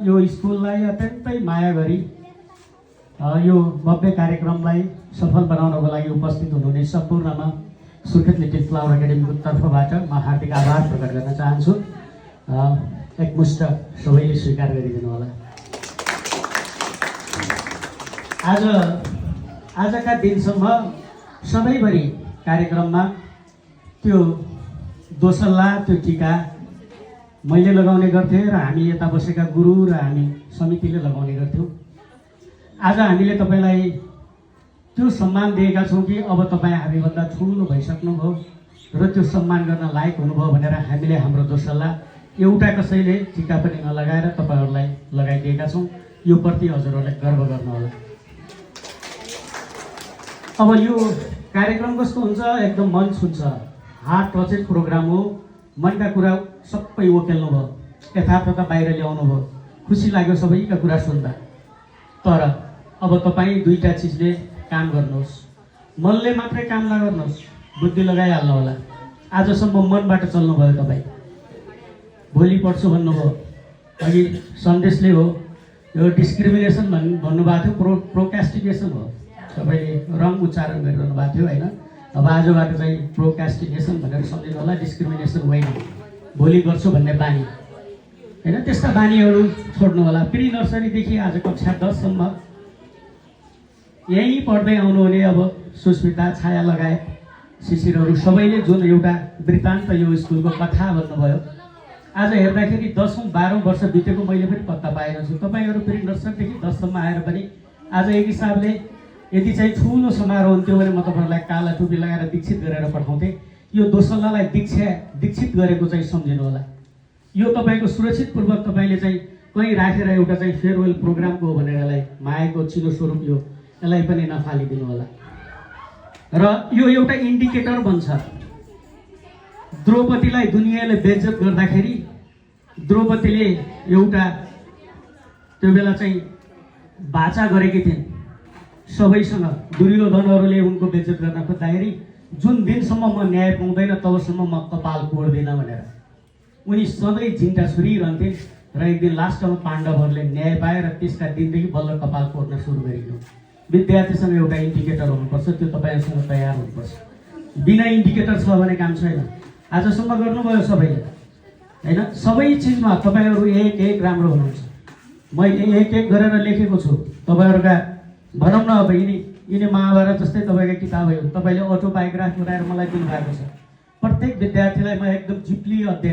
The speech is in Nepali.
यो स्कुललाई अत्यन्तै माया गरी यो भव्य कार्यक्रमलाई सफल बनाउनको लागि उपस्थित हुनुहुने सम्पूर्णमा सुर्खेत लिटिल फ्लावर एकाडेमीको तर्फबाट म हार्दिक आभार प्रकट गर्न चाहन्छु। एकमुष्ट सबैले स्वीकार गरिदिनु होला। आजका दिनसम्म सधैँभरि कार्यक्रममा त्यो दोसल्ला त्यो टीका मैले लगाउने गर्थेँ र हामी यता बसेका गुरु र हामी समितिले लगाउने गर्थ्यौँ। आज हामीले तपाईँलाई त्यो सम्मान दिएका छौँ कि अब तपाईँ हामीभन्दा ठुलो भइसक्नुभयो र त्यो सम्मान गर्न लायक हुनुभयो भनेर हामीले हाम्रो दोसल्ला एउटा कसैले टीका पनि नलगाएर तपाईँहरूलाई लगाइदिएका छौँ। यो प्रति हजुरहरूले गर्व गर्नुहोला। अब यो कार्यक्रम कस्तो हुन्छ, एकदम मन छुन्छ, हार्ट टचेड प्रोग्राम हो। मनका कुरा सबै ओकेल्नु भयो, यथार्थता बाहिर ल्याउनु भयो, खुसी लाग्यो सबैका कुरा सुन्दा। तर अब तपाईँ दुईटा चिजले काम गर्नुहोस्, मनले मात्रै काम नगर्नुहोस्, बुद्धि लगाइहाल्नु होला। आजसम्म मनबाट चल्नुभयो तपाईँ, भोलि पढ्छु भन्नुभयो, अघि सन्देशले हो यो डिस्क्रिमिनेसन भन्नुभएको थियो, प्रोकास्टिनेसन हो, तपाईँले रङ उच्चारण गरिरहनु भएको थियो होइन। अब आजबाट चाहिँ प्रोकास्टिनेसन भनेर सम्झिनु होला, डिस्क्रिमिनेसन होइन, भोलि गर्छु भन्ने बानी होइन। त्यस्ता बानीहरू छोड्नु होला। प्री नर्सरीदेखि आज कक्षा 10सम्म यहीँ पढ्दै आउनुहुने अब सुस्मिता, छाया लगायत शिशिरहरू सबैले जुन एउटा वृत्तान्त यो स्कुलको कथा भन्नुभयो, आज हेर्दाखेरि 10औँ 12औँ वर्ष बितेको मैले पनि पत्ता पाएको छु। तपाईँहरू प्री नर्सरीदेखि 10सम्म आएर पनि आज एक हिसाबले यदि चाहिँ ठुलो समारोह हुन्थ्यो भने म तपाईँहरूलाई काला टोपी लगाएर दीक्षित गरेर पठाउँथेँ। यो दोसल्लालाई दीक्षित गरेको चाहिँ सम्झिनु होला। यो तपाईँको सुरक्षितपूर्वक तपाईँले चाहिँ कहीँ राखेर एउटा चाहिँ फेयरवेल प्रोग्रामको हो भनेर यसलाई मायाको चिनो स्वरूप यो यसलाई पनि नफालिदिनु होला। र यो एउटा इन्डिकेटर बन्छ। द्रौपदीलाई दुनियाँले बेइज्जत गर्दाखेरि द्रौपदीले एउटा त्यो बेला चाहिँ बाचा गरेकी थिइन् सबैसँग। दुर्योधनहरूले उनको बेइज्जत गर्न खोज्दाखेरि जुन दिनसम्म म न्याय पाउँदैन तबसम्म म कपाल कोर्दिनँ भनेर उनी सधैँ जिन्टा छुरिरहन्थे। र एक दिन लास्टमा पाण्डवहरूले न्याय पाएर त्यसका दिनदेखि बल्ल कपाल कोर्न सुरु गरेको। विद्यार्थीसँग एउटा इन्डिकेटर हुनुपर्छ, त्यो तपाईँहरूसँग तयार हुनुपर्छ। बिना इन्डिकेटर छ भने काम छैन। आजसम्म गर्नुभयो सबैले होइन, सबै चिजमा तपाईँहरू एक राम्रो हुनुहुन्छ। मैले एक गरेर लेखेको छु। तपाईँहरूका भनौँ न अब यिनी महाभारत जस्तै तपाईँको किताबहरू तपाईँले अटोबायोग्राफी बनाएर मलाई दिनुभएको छ। प्रत्येक विद्यार्थीलाई म एकदम जिप्ली अध्ययन